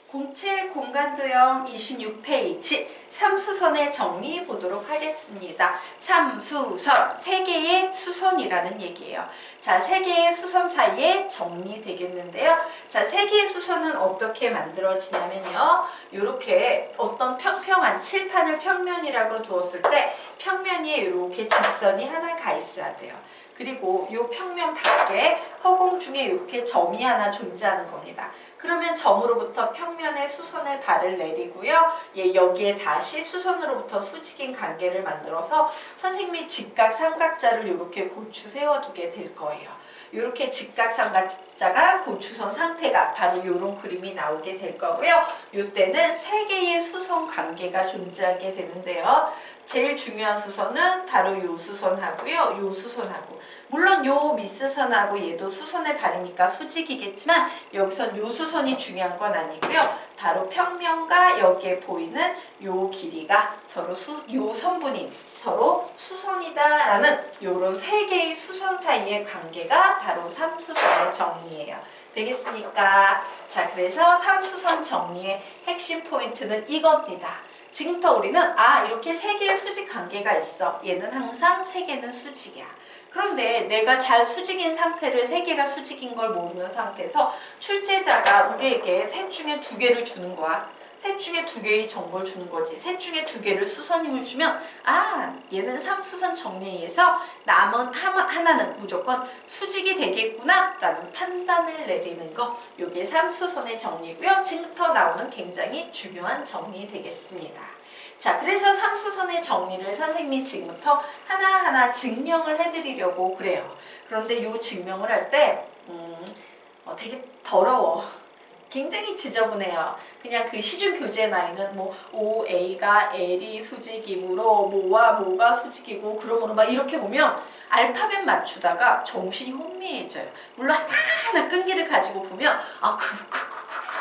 07 공간도형 26페이지 삼수선의 정리 보도록 하겠습니다. 삼수선, 세 개의 수선이라는 얘기예요. 자, 세 개의 수선 사이에 정리되겠는데요. 자, 세 개의 수선은 어떻게 만들어지냐면요. 이렇게 어떤 평평한 칠판을 평면이라고 두었을 때 평면 위에 이렇게 직선이 하나 가 있어야 돼요. 그리고 이 평면 밖에 허공 중에 이렇게 점이 하나 존재하는 겁니다. 그러면 점으로부터 평면에 수선의 발을 내리고요. 여기에 다시 수선으로부터 수직인 관계를 만들어서 선생님이 직각삼각자를 이렇게 고추 세워두게 될 거예요. 이렇게 직각삼각자가 고추선 상태가 바로 이런 그림이 나오게 될 거고요. 이때는 세 개의 수선 관계가 존재하게 되는데요. 제일 중요한 수선은 바로 요 수선하고요. 요 수선하고. 물론 요 밑수선하고 얘도 수선의 발이니까 수직이겠지만 여기선 요 수선이 중요한 건 아니고요. 바로 평면과 여기에 보이는 요 길이가 서로 요 선분이 서로 수선이다라는 요런 세 개의 수선 사이의 관계가 바로 삼수선의 정리예요. 되겠습니까? 자, 그래서 삼수선 정리의 핵심 포인트는 이겁니다. 지금부터 우리는 이렇게 세 개의 수직 관계가 있어. 얘는 항상 세 개는 수직이야. 그런데 내가 잘 수직인 상태를 세 개가 수직인 걸 모르는 상태에서 출제자가 우리에게 셋 중에 두 개를 주는 거야. 셋 중에 두 개의 정보를 주는 거지. 셋 중에 두 개를 수선임을 주면 얘는 삼수선 정리에 의해서 남은 하나는 무조건 수직이 되겠구나 라는 판단을 내리는 거. 요게 삼수선의 정리고요. 지금부터 나오는 굉장히 중요한 정리 되겠습니다. 자, 그래서 삼수선의 정리를 선생님이 지금부터 하나하나 증명을 해드리려고 그래요. 그런데 요 증명을 할 때 되게 더러워. 굉장히 지저분해요. 그냥 그 시중 교재에 나 있는 OA가 L이 수직이므로 뭐와 뭐가 수직이고 그러므로 막 이렇게 보면 알파벳 맞추다가 정신이 혼미해져요. 물론 하나하나 끈기를 가지고 보면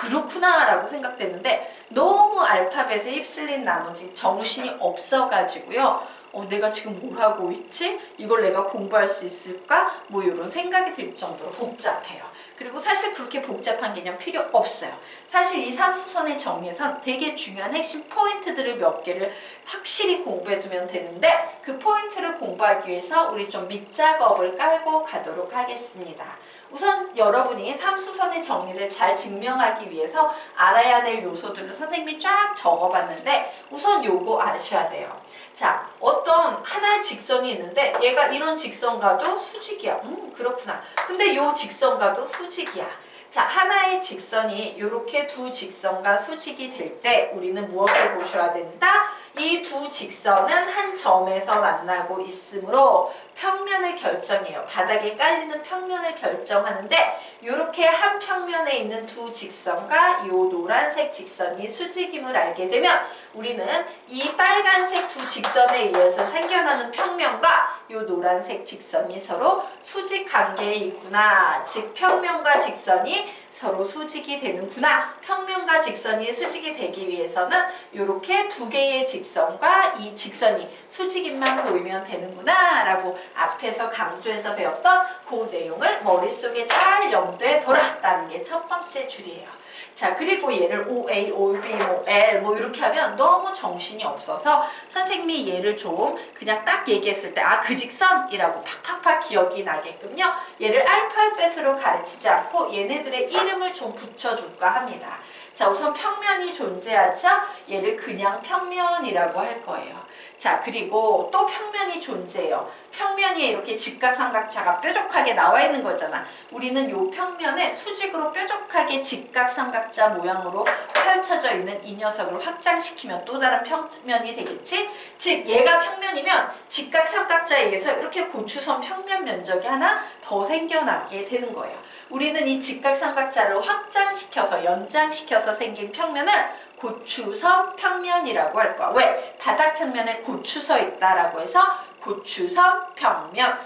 그렇구나 라고 생각되는데 너무 알파벳에 휩쓸린 나머지 정신이 없어가지고요. 내가 지금 뭘 하고 있지? 이걸 내가 공부할 수 있을까? 이런 생각이 들 정도로 복잡해요. 그리고 사실 그렇게 복잡한 개념 필요 없어요. 사실 이 삼수선의 정리에선 되게 중요한 핵심 포인트들을 몇 개를 확실히 공부해두면 되는데 그 포인트를 공부하기 위해서 우리 좀 밑작업을 깔고 가도록 하겠습니다. 우선 여러분이 삼수선의 정리를 잘 증명하기 위해서 알아야 될 요소들을 선생님이 쫙 적어봤는데 우선 요거 아셔야 돼요. 자, 어떤 하나의 직선이 있는데 얘가 이런 직선과도 수직이야. 그렇구나. 근데 요 직선과도 수직이야. 자, 하나의 직선이 이렇게 두 직선과 수직이 될 때 우리는 무엇을 보셔야 된다? 이 두 직선은 한 점에서 만나고 있으므로 평면을 결정해요. 바닥에 깔리는 평면을 결정하는데 이렇게 한 평면에 있는 두 직선과 이 노란색 직선이 수직임을 알게 되면 우리는 이 빨간색 두 직선에 의해서 생겨나는 평면과 이 노란색 직선이 서로 수직 관계에 있구나. 즉 평면과 직선이 서로 수직이 되는구나. 평면과 직선이 수직이 되기 위해서는 이렇게 두 개의 직선과 이 직선이 수직임만 보이면 되는구나 라고 앞에서 강조해서 배웠던 그 내용을 머릿속에 잘 염두에 둬라 라는 게 첫 번째 줄이에요. 자, 그리고 얘를 OA, OB, L 이렇게 하면 너무 정신이 없어서 선생님이 얘를 좀 그냥 딱 얘기했을 때 그 직선이라고 팍팍팍 기억이 나게끔요. 얘를 알파벳으로 가르치지 않고 얘네들의 이름을 좀 붙여줄까 합니다. 자, 우선 평면이 존재하죠. 얘를 그냥 평면이라고 할 거예요. 자, 그리고 또 평면이 존재해요. 평면 위에 이렇게 직각삼각자가 뾰족하게 나와 있는 거잖아. 우리는 이 평면에 수직으로 뾰족하게 직각삼각자 모양으로 펼쳐져 있는 이 녀석을 확장시키면 또 다른 평면이 되겠지? 즉 얘가 평면이면 직각삼각자에 의해서 이렇게 고추선 평면 면적이 하나 더 생겨나게 되는 거예요. 우리는 이 직각삼각자를 확장시켜서 연장시켜서 생긴 평면을 고추선 평면이라고 할 거야. 왜? 바닥 평면에 고추서 있다라고 해서 고추선 평면.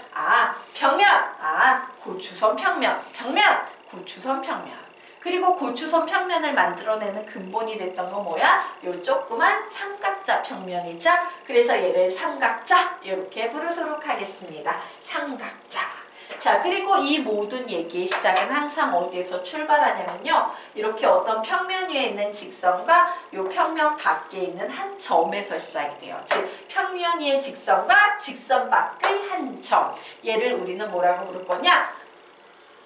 평면. 고추선 평면. 평면. 고추선 평면. 그리고 고추선 평면을 만들어내는 근본이 됐던 건 뭐야? 요 조그만 삼각자 평면이죠. 그래서 얘를 삼각자 이렇게 부르도록 하겠습니다. 삼각자. 자, 그리고 이 모든 얘기의 시작은 항상 어디에서 출발하냐면요. 이렇게 어떤 평면 위에 있는 직선과 이 평면 밖에 있는 한 점에서 시작이 돼요. 즉, 평면 위의 직선과 직선 밖의 한 점. 얘를 우리는 뭐라고 부를 거냐?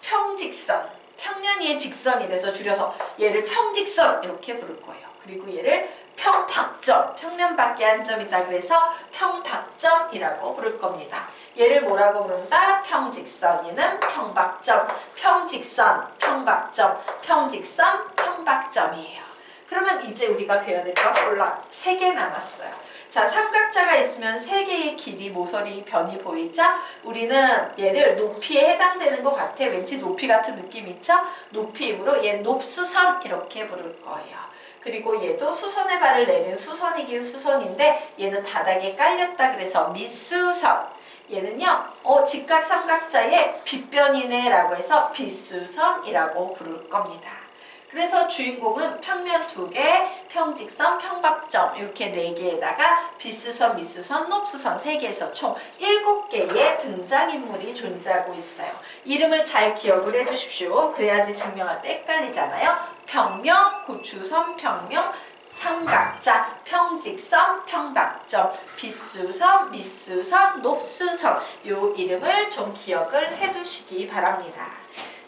평직선. 평면 위의 직선이라서 줄여서 얘를 평직선 이렇게 부를 거예요. 그리고 얘를 평박점, 평면 밖에 한 점이다 그래서 평박점이라고 부를 겁니다. 얘를 뭐라고 부른다? 평직선. 얘는 평박점, 평직선, 평박점, 평직선, 평박점이에요. 그러면 이제 우리가 배워야 될 건 몰라. 3개 남았어요. 자, 삼각자가 있으면 3개의 길이 모서리 변이 보이죠? 우리는 얘를 높이에 해당되는 것 같아. 왠지 높이 같은 느낌 있죠? 높이이므로 얘 높수선 이렇게 부를 거예요. 그리고 얘도 수선의 발을 내린 수선이긴 수선인데 얘는 바닥에 깔렸다 그래서 밑수선. 얘는요, 직각 삼각자의 빗변이네 라고 해서 빗수선이라고 부를 겁니다. 그래서 주인공은 평면 2개, 평직선, 평박점 이렇게 4개에다가 빗수선, 밑수선, 높수선 3개에서 총 7개의 등장인물이 존재하고 있어요. 이름을 잘 기억을 해주십시오. 그래야지 증명할 때 헷갈리잖아요. 평면, 고추선, 평면, 삼각자, 평직선, 평박점, 빗수선, 밑수선, 높수선 요 이름을 좀 기억을 해두시기 바랍니다.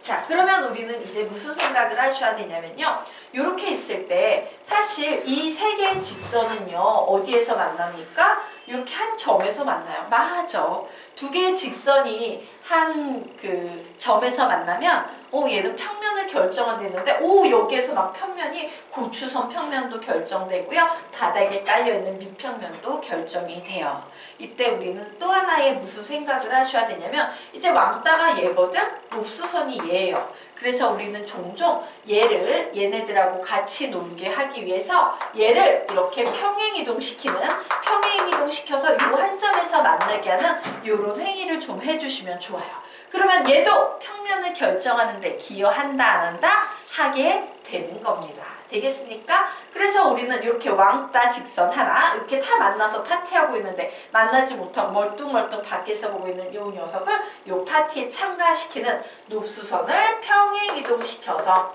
자, 그러면 우리는 이제 무슨 생각을 하셔야 되냐면요. 이렇게 있을 때 사실 이 3개의 직선은요. 어디에서 만납니까? 이렇게 한 점에서 만나요. 맞아. 2개의 직선이 한 그 점에서 만나면 얘는 평면을 결정한다는데 여기에서 막 평면이 고추선 평면도 결정되고요. 바닥에 깔려있는 밑평면도 결정이 돼요. 이때 우리는 또 하나의 무슨 생각을 하셔야 되냐면 이제 왕따가 얘거든? 높수선이 얘예요. 그래서 우리는 종종 얘네들하고 같이 놀게 하기 위해서 얘를 이렇게 평행이동시키는 평행이동시켜서 요 한 점에서 만나게 하는 요런 행위를 좀 해주시면 좋아요. 그러면 얘도 평면을 결정하는데 기여한다 안 한다? 하게 되는 겁니다. 되겠습니까? 그래서 우리는 이렇게 왕따 직선 하나 이렇게 다 만나서 파티하고 있는데 만나지 못하고 멀뚱멀뚱 밖에서 보고 있는 이 녀석을 이 파티에 참가시키는 높수선을 평행이동시켜서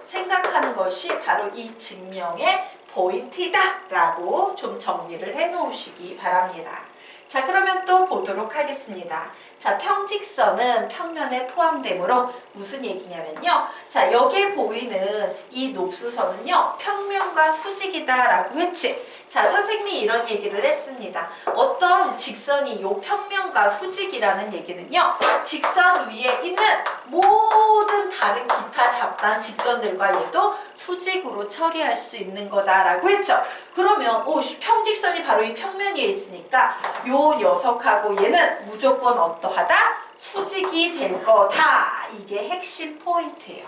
생각하는 것이 바로 이 증명의 포인트다 라고 좀 정리를 해 놓으시기 바랍니다. 자, 그러면 또 보도록 하겠습니다. 자, 평직선은 평면에 포함되므로 무슨 얘기냐면요. 자, 여기에 보이는 이 높수선은요. 평면과 수직이다 라고 했지. 자, 선생님이 이런 얘기를 했습니다. 어떤 직선이 요 평면과 수직이라는 얘기는요. 직선 위에 있는 모든 다른 기타 잡다한 직선들과 얘도 수직으로 처리할 수 있는 거다라고 했죠. 그러면 평직선이 바로 이 평면 위에 있으니까 요 녀석하고 얘는 무조건 어떠하다? 수직이 될 거다. 이게 핵심 포인트예요.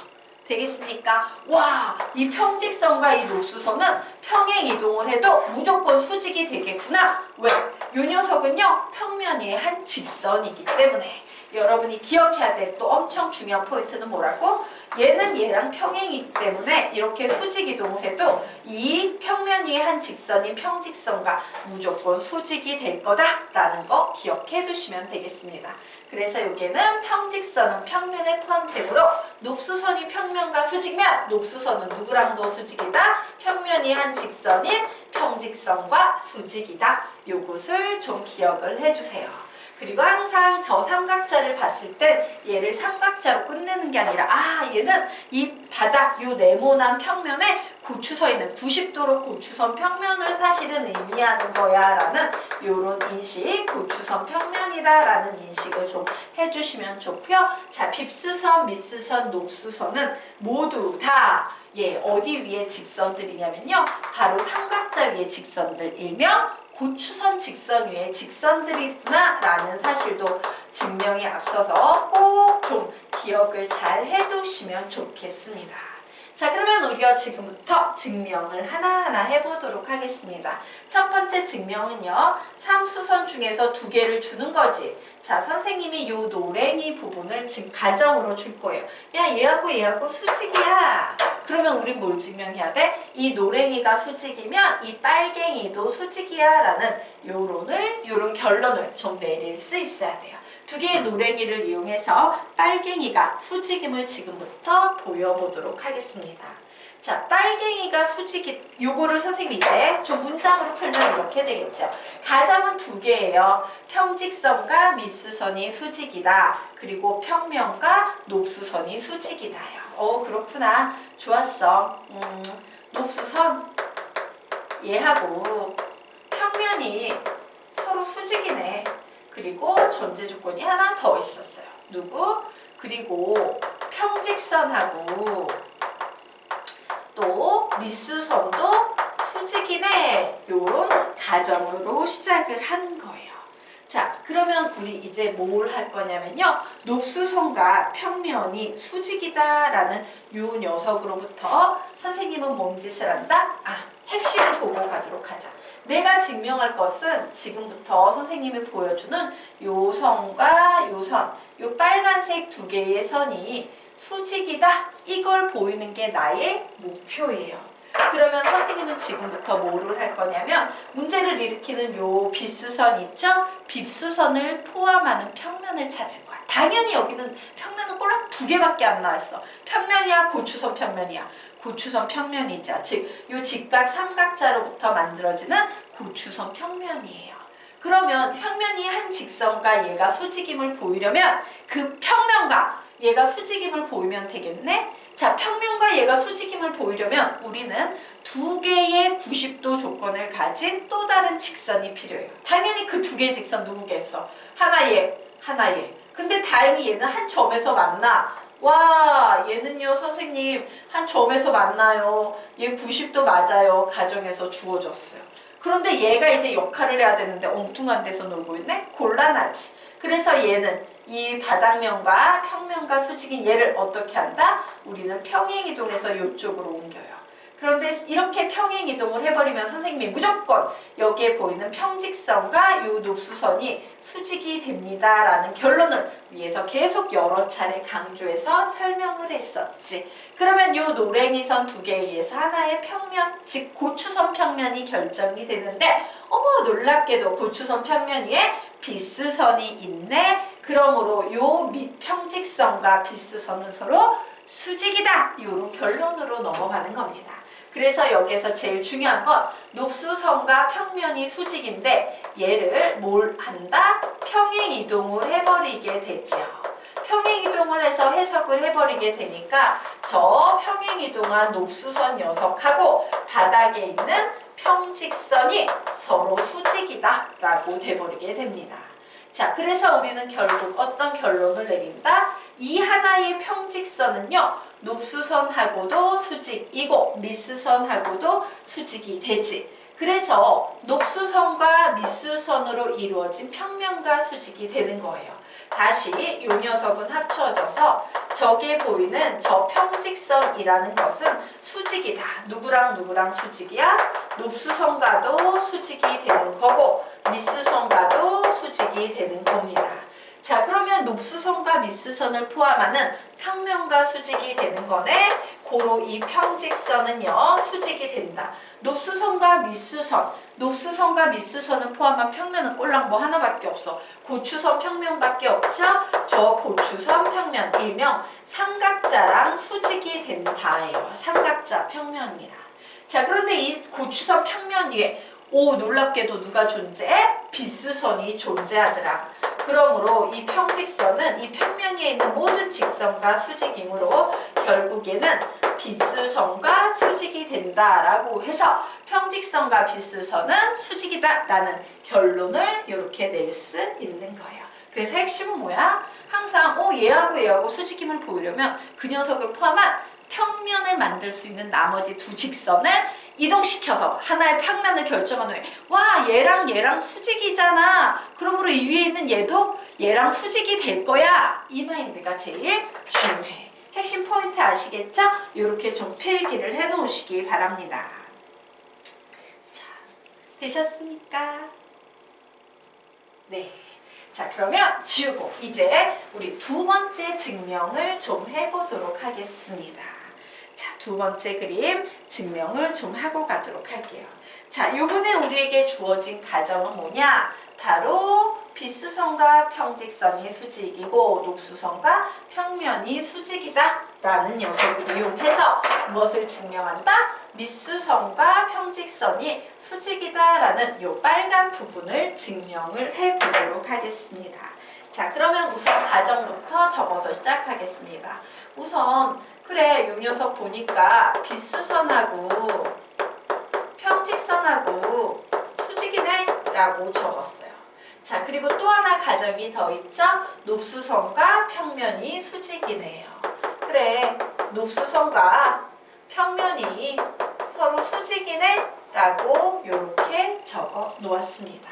되겠습니까? 와, 이 평직선과 이 높수선은 평행 이동을 해도 무조건 수직이 되겠구나. 왜? 요 녀석은요, 평면 위에 한 직선이기 때문에. 여러분이 기억해야 될 또 엄청 중요한 포인트는 뭐라고? 얘는 얘랑 평행이기 때문에 이렇게 수직 이동을 해도 이 평면 위에 한 직선인 평직선과 무조건 수직이 될 거다라는 거 기억해 두시면 되겠습니다. 그래서 여기에는 평직선은 평면에 포함되므로 높수선이 평면과 수직이면 높수선은 누구랑도 수직이다? 평면이 한 직선인 평직선과 수직이다. 요것을 좀 기억을 해주세요. 그리고 항상 저 삼각자를 봤을 때 얘를 삼각자로 끝내는 게 아니라 얘는 이 바닥 요 네모난 평면에 고추서 있는 90도로 고추선 평면을 사실은 의미하는 거야 라는 요런 인식, 고추선 평면이다 라는 인식을 좀 해주시면 좋고요. 자, 빗수선, 밑수선, 높수선은 모두 다 어디 위에 직선들이냐면요. 바로 삼각자 위에 직선들, 일명 고추선 직선 위에 직선들이구나 라는 사실도 증명에 앞서서 꼭 좀 기억을 잘 해두시면 좋겠습니다. 자, 그러면 우리가 지금부터 증명을 하나하나 해보도록 하겠습니다. 첫 번째 증명은요. 3수선 중에서 2개를 주는 거지. 자, 선생님이 요 노랭이 부분을 지금 가정으로 줄 거예요. 야, 얘하고 수직이야. 그러면 우린 뭘 증명해야 돼? 이 노랭이가 수직이면 이 빨갱이도 수직이야 라는 요런 결론을 좀 내릴 수 있어야 돼요. 두 개의 노랭이를 이용해서 빨갱이가 수직임을 지금부터 보여보도록 하겠습니다. 자, 빨갱이가 수직이, 요거를 선생님이 이제 좀 문장으로 풀면 이렇게 되겠죠. 가정은 두 개예요. 평직선과 밑수선이 수직이다. 그리고 평면과 높수선이 수직이다요. 그렇구나. 좋았어. 높수선 얘하고 평면이 서로 수직이네. 그리고 전제 조건이 하나 더 있었어요. 누구? 그리고 평직선하고 또 밑수선도 수직이네. 요런 가정으로 시작을 하는 거예요. 자, 그러면 우리 이제 뭘 할 거냐면요. 높수선과 평면이 수직이다라는 요 녀석으로부터 선생님은 몸짓을 한다? 핵심을 보고 가도록 하자. 내가 증명할 것은 지금부터 선생님이 보여주는 요 선과 요 선, 요 빨간색 두 개의 선이 수직이다. 이걸 보이는 게 나의 목표예요. 그러면 선생님은 지금부터 뭐를 할 거냐면 문제를 일으키는 요 빗수선 있죠? 빗수선을 포함하는 평면을 찾을 거야. 당연히 여기는 평면은 꼴랑 두 개밖에 안 나왔어. 평면이야, 고추선 평면이야. 고추선 평면이자 즉 요 직각 삼각자로부터 만들어지는 고추선 평면이에요. 그러면 평면이 한 직선과 얘가 수직임을 보이려면 그 평면과 얘가 수직임을 보이면 되겠네? 자, 평면과 얘가 수직임을 보이려면 우리는 두 개의 90도 조건을 가진 또 다른 직선이 필요해요. 당연히 그 두 개의 직선 누구겠어? 하나 얘, 하나 얘. 근데 다행히 얘는 한 점에서 만나. 와, 얘는요 선생님 한 점에서 만나요. 얘 90도 맞아요. 가정에서 주어졌어요. 그런데 얘가 이제 역할을 해야 되는데 엉뚱한 데서 놀고 있네? 곤란하지. 그래서 얘는 이 바닥면과 평면과 수직인 얘를 어떻게 한다? 우리는 평행이동해서 이쪽으로 옮겨요. 그런데 이렇게 평행이동을 해버리면 선생님이 무조건 여기에 보이는 평직선과 요 높수선이 수직이 됩니다 라는 결론을 위해서 계속 여러 차례 강조해서 설명을 했었지. 그러면 요 노랭이선 두 개에 의해서 하나의 평면, 즉 고추선 평면이 결정이 되는데 어머 놀랍게도 고추선 평면 위에 빗수선이 있네. 그러므로 요 밑평직선과 빗수선은 서로 수직이다. 요런 결론으로 넘어가는 겁니다. 그래서 여기에서 제일 중요한 건 높수선과 평면이 수직인데 얘를 뭘 한다? 평행이동을 해버리게 되죠. 평행이동을 해서 해석을 해버리게 되니까 저 평행이동한 높수선 녀석하고 바닥에 있는 평직선이 서로 수직이다 라고 돼버리게 됩니다. 자, 그래서 우리는 결국 어떤 결론을 내린다? 이 하나의 평직선은요 높수선하고도 수직이고 밑수선하고도 수직이 되지. 그래서 높수선과 밑수선으로 이루어진 평면과 수직이 되는 거예요. 다시 이 녀석은 합쳐져서 저기에 보이는 저 평직선이라는 것은 수직이다. 누구랑 누구랑 수직이야? 높수선과도 수직이 되는 거고 밑수선과도 수직이 되는 겁니다. 자, 그러면 높수선과 밑수선을 포함하는 평면과 수직이 되는 거네. 고로 이 평직선은요 수직이 된다. 높수선과 밑수선, 높수선과 밑수선을 포함한 평면은 꼴랑 뭐 하나밖에 없어. 고추선 평면밖에 없죠. 저 고추선 평면 일명 삼각자랑 수직이 된다예요. 삼각자 평면이라. 자, 그런데 이 고추선 평면 위에 놀랍게도 누가 존재해? 빗수선이 존재하더라. 그러므로 이 평직선은 이 평면 위에 있는 모든 직선과 수직이므로 결국에는 빗수선과 수직이 된다라고 해서 평직선과 빗수선은 수직이다라는 결론을 이렇게 낼 수 있는 거예요. 그래서 핵심은 뭐야? 항상 얘하고 얘하고 수직임을 보이려면 그 녀석을 포함한 평면을 만들 수 있는 나머지 두 직선을 이동시켜서 하나의 평면을 결정한 후에 와 얘랑 얘랑 수직이잖아. 그러므로 이 위에 있는 얘도 얘랑 수직이 될 거야. 이 마인드가 제일 중요해. 핵심 포인트 아시겠죠? 이렇게 좀 필기를 해놓으시기 바랍니다. 자, 되셨습니까? 네. 자, 그러면 지우고 이제 우리 두 번째 증명을 좀 해보도록 하겠습니다. 자, 두 두 번째 그림 증명을 좀 하고 가도록 할게요. 자, 요번에 우리에게 주어진 가정은 뭐냐? 바로 빗수선과 평직선이 수직이고 높수선과 평면이 수직이다 라는 녀석을 이용해서 무엇을 증명한다? 밑수선과 평직선이 수직이다 라는 요 빨간 부분을 증명을 해보도록 하겠습니다. 자, 그러면 우선 가정부터 적어서 시작하겠습니다. 우선 그래, 요 녀석 보니까 빗수선하고 평직선하고 수직이네 라고 적었어요. 자, 그리고 또 하나 가정이 더 있죠? 높수선과 평면이 수직이네요. 그래, 높수선과 평면이 서로 수직이네 라고 이렇게 적어 놓았습니다.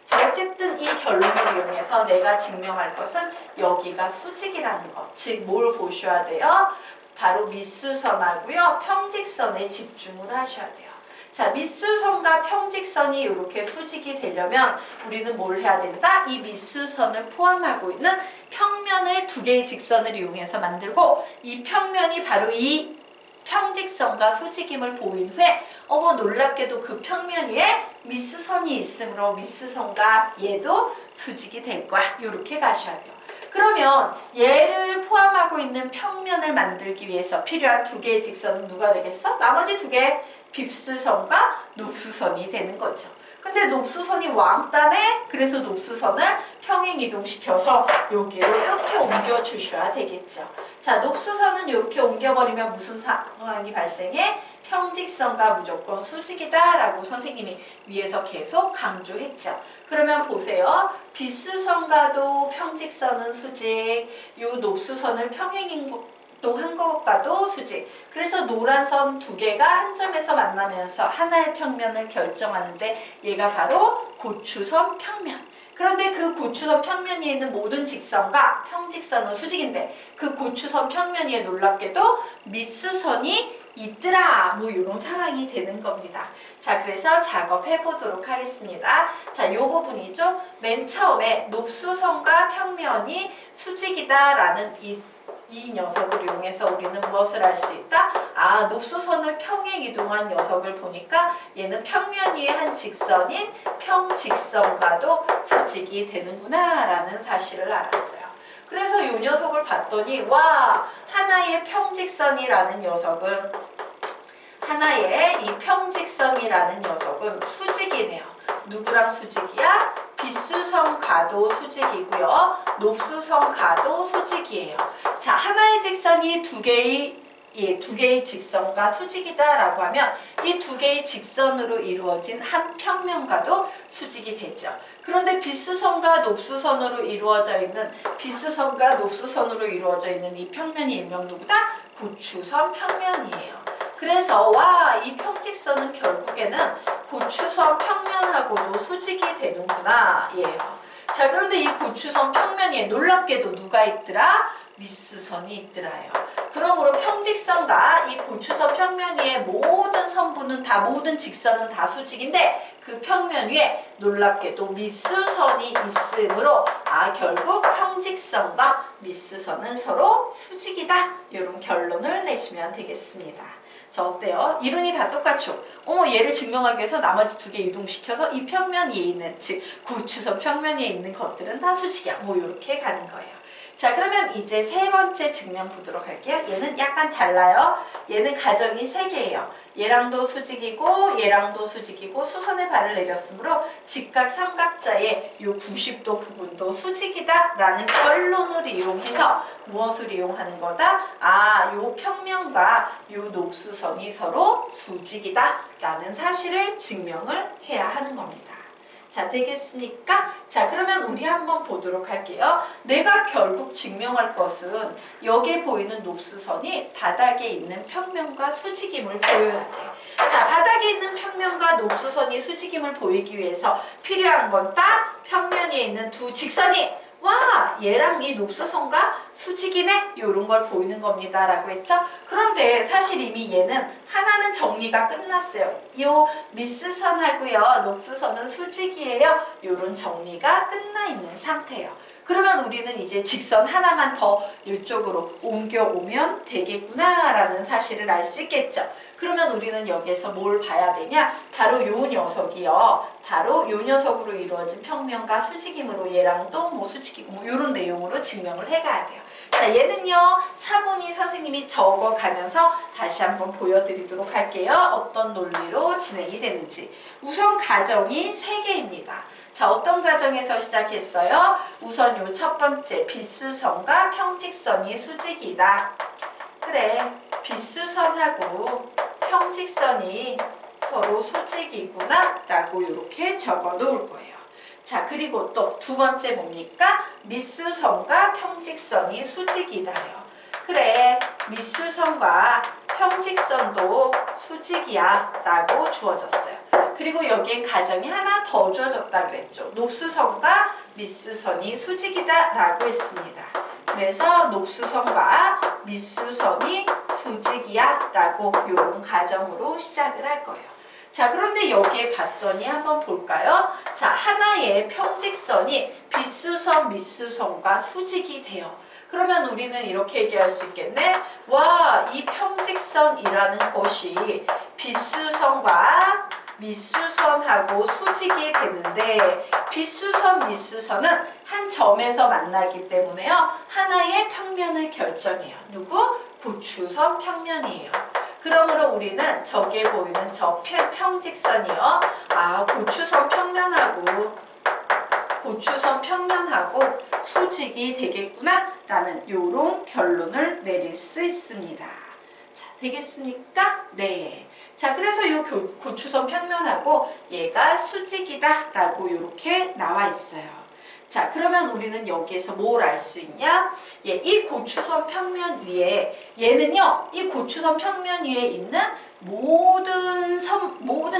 자, 어쨌든 이 결론을 이용해서 내가 증명할 것은 여기가 수직이라는 것. 즉, 뭘 보셔야 돼요? 바로 밑수선하고요, 평직선에 집중을 하셔야 돼요. 자, 밑수선과 평직선이 이렇게 수직이 되려면 우리는 뭘 해야 된다? 이 밑수선을 포함하고 있는 평면을 두 개의 직선을 이용해서 만들고 이 평면이 바로 이 평직선과 수직임을 보인 후에 어머 놀랍게도 그 평면 위에 밑수선이 있으므로 밑수선과 얘도 수직이 될 거야. 이렇게 가셔야 돼요. 그러면 얘를 포함하고 있는 평면을 만들기 위해서 필요한 두 개의 직선은 누가 되겠어? 나머지 두 개, 빗수선과 높수선이 되는 거죠. 근데 높수선이 왕따네? 그래서 높수선을 평행 이동시켜서 여기로 이렇게 옮겨 주셔야 되겠죠. 자, 높수선은 이렇게 옮겨버리면 무슨 상황이 발생해? 평직선과 무조건 수직이다 라고 선생님이 위에서 계속 강조했죠. 그러면 보세요. 빗수선과도 평직선은 수직, 요 높수선을 평행 이동한 것과도 수직. 그래서 노란 선 두 개가 한 점에서 만나면서 하나의 평면을 결정하는데 얘가 바로 고추선 평면. 그런데 그 고추선 평면 위에 있는 모든 직선과 평직선은 수직인데 그 고추선 평면 위에 놀랍게도 밑수선이 있더라. 뭐 이런 상황이 되는 겁니다. 자, 그래서 작업해 보도록 하겠습니다. 자, 요 부분이죠. 맨 처음에 높수선과 평면이 수직이다 라는 이 녀석을 이용해서 우리는 무엇을 할 수 있다? 아, 높수선을 평행 이동한 녀석을 보니까 얘는 평면 위에 한 직선인 평직선과도 수직이 되는구나 라는 사실을 알았어요. 그래서 이 녀석을 봤더니 와, 하나의 평직선이라는 녀석은 수직이네요. 누구랑 수직이야? 빗수선과도 수직이고요. 높수선과도 수직이에요. 자, 하나의 직선이 두 개의 직선과 수직이다라고 하면 이 두 개의 직선으로 이루어진 한 평면과도 수직이 되죠. 그런데 빗수선과 높수선으로 이루어져 있는 이 평면이 일명 누구다? 고추선 평면이에요. 그래서 와, 이 평직선은 결국에는 고추선 평면하고도 수직이 되는구나 예요. 자, 그런데 이 고추선 평면 위에 놀랍게도 누가 있더라? 밑수선이 있더라요. 그러므로 평직선과 이 고추선 평면 위에 모든 직선은 다 수직인데 그 평면 위에 놀랍게도 밑수선이 있으므로 결국 평직선과 밑수선은 서로 수직이다. 이런 결론을 내시면 되겠습니다. 자, 어때요? 이론이 다 똑같죠? 얘를 증명하기 위해서 나머지 두 개 이동시켜서 이 평면 위에 있는, 즉 고추선 평면 위에 있는 것들은 다 수직이야. 뭐 이렇게 가는 거예요. 자, 그러면 이제 세 번째 증명 보도록 할게요. 얘는 약간 달라요. 얘는 가정이 세 개예요. 얘랑도 수직이고 얘랑도 수직이고 수선에 발을 내렸으므로 직각 삼각자의 요 90도 부분도 수직이다 라는 결론을 이용해서 무엇을 이용하는 거다? 요 평면과 요 높수선이 서로 수직이다 라는 사실을 증명을 해야 하는 겁니다. 자, 되겠습니까? 자, 그러면 우리 한번 보도록 할게요. 내가 결국 증명할 것은 여기에 보이는 높수선이 바닥에 있는 평면과 수직임을 보여야 돼. 자, 바닥에 있는 평면과 높수선이 수직임을 보이기 위해서 필요한 건 딱 평면 위에 있는 두 직선이 와, 얘랑 이 높수선과 수직이네? 이런 걸 보이는 겁니다. 라고 했죠? 그런데 사실 이미 얘는 하나는 정리가 끝났어요. 요 밑수선하고요, 높수선은 수직이에요. 이런 정리가 끝나 있는 상태예요. 그러면 우리는 이제 직선 하나만 더 이쪽으로 옮겨오면 되겠구나라는 사실을 알 수 있겠죠. 그러면 우리는 여기에서 뭘 봐야 되냐? 바로 요 녀석이요. 바로 요 녀석으로 이루어진 평면과 수직이므로 얘랑도 뭐 수직이고 뭐 이런 내용으로 증명을 해가야 돼요. 자, 얘는요. 차분히 선생님이 적어가면서 다시 한번 보여드리도록 할게요. 어떤 논리로 진행이 되는지. 우선 가정이 3개입니다. 자, 어떤 가정에서 시작했어요? 우선 요 첫 번째 빗수선과 평직선이 수직이다. 그래, 빗수선하고 평직선이 서로 수직이구나 라고 이렇게 적어 놓을 거예요. 자, 그리고 또 두 번째 뭡니까? 밑수선과 평직선이 수직이다요. 그래, 밑수선과 평직선도 수직이야 라고 주어졌어요. 그리고 여기에 가정이 하나 더 주어졌다 그랬죠. 높수선과 밑수선이 수직이다 라고 했습니다. 그래서 높수선과 밑수선이 수직이야 라고 이런 가정으로 시작을 할 거예요. 자, 그런데 여기에 봤더니 한번 볼까요? 자, 하나의 평직선이 빗수선, 밑수선과 수직이 돼요. 그러면 우리는 이렇게 얘기할 수 있겠네. 와, 이 평직선이라는 것이 빗수선과 밑수선하고 수직이 되는데 빗수선, 밑수선은 한 점에서 만나기 때문에요. 하나의 평면을 결정해요. 누구? 고추선 평면이에요. 그러므로 우리는 저기에 보이는 저 평직선이요. 아, 고추선 평면하고 수직이 되겠구나 라는 요런 결론을 내릴 수 있습니다. 자, 되겠습니까? 네. 자, 그래서 요 고추선 평면하고 얘가 수직이다 라고 이렇게 나와 있어요. 자, 그러면 우리는 여기에서 뭘 알 수 있냐? 예, 이 고추선 평면 위에 얘는요, 이 고추선 평면 위에 있는 모든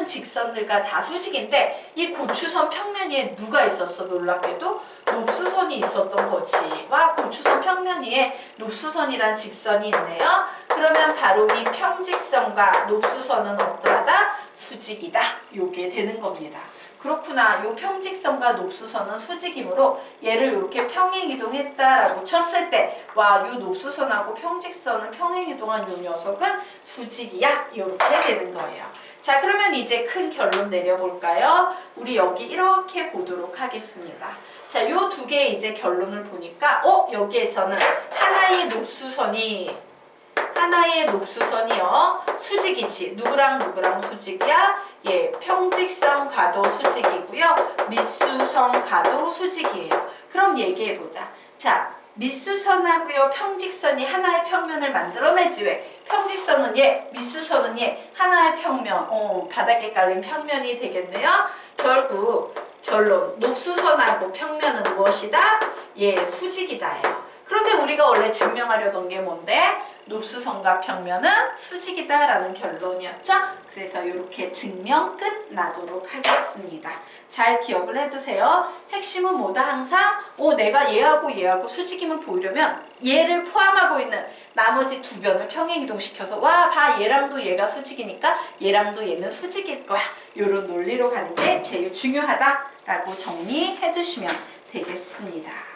직선들과 다 수직인데 이 고추선 평면 위에 누가 있었어? 놀랍게도 높수선이 있었던 거지. 와, 고추선 평면 위에 높수선이란 직선이 있네요. 그러면 바로 이 평직선과 높수선은 어떠하다? 수직이다. 요게 되는 겁니다. 그렇구나. 요 평직선과 높수선은 수직이므로 얘를 이렇게 평행이동했다라고 쳤을 때 와, 요 높수선하고 평직선을 평행이동한 요 녀석은 수직이야. 이렇게 되는 거예요. 자, 그러면 이제 큰 결론 내려볼까요? 우리 여기 이렇게 보도록 하겠습니다. 자, 요 두 개의 이제 결론을 보니까 여기에서는 하나의 높수선이요. 수직이지. 누구랑 수직이야? 예, 평직선과도 수직이고요. 밑수선과도 수직이에요. 그럼 얘기해보자. 자, 밑수선하고요, 평직선이 하나의 평면을 만들어내지 왜? 평직선은 얘, 밑수선은 얘, 하나의 평면, 바닥에 깔린 평면이 되겠네요. 결국 결론, 높수선하고 평면은 무엇이다? 예, 수직이다예요. 그런데 우리가 원래 증명하려던 게 뭔데? 높수선과 평면은 수직이다라는 결론이었죠? 그래서 이렇게 증명 끝나도록 하겠습니다. 잘 기억을 해두세요. 핵심은 뭐다? 항상 내가 얘하고 수직임을 보이려면 얘를 포함하고 있는 나머지 두 변을 평행이동시켜서 와, 봐, 얘랑도 얘가 수직이니까 얘랑도 얘는 수직일 거야. 이런 논리로 가는 게 제일 중요하다라고 정리해 두시면 되겠습니다.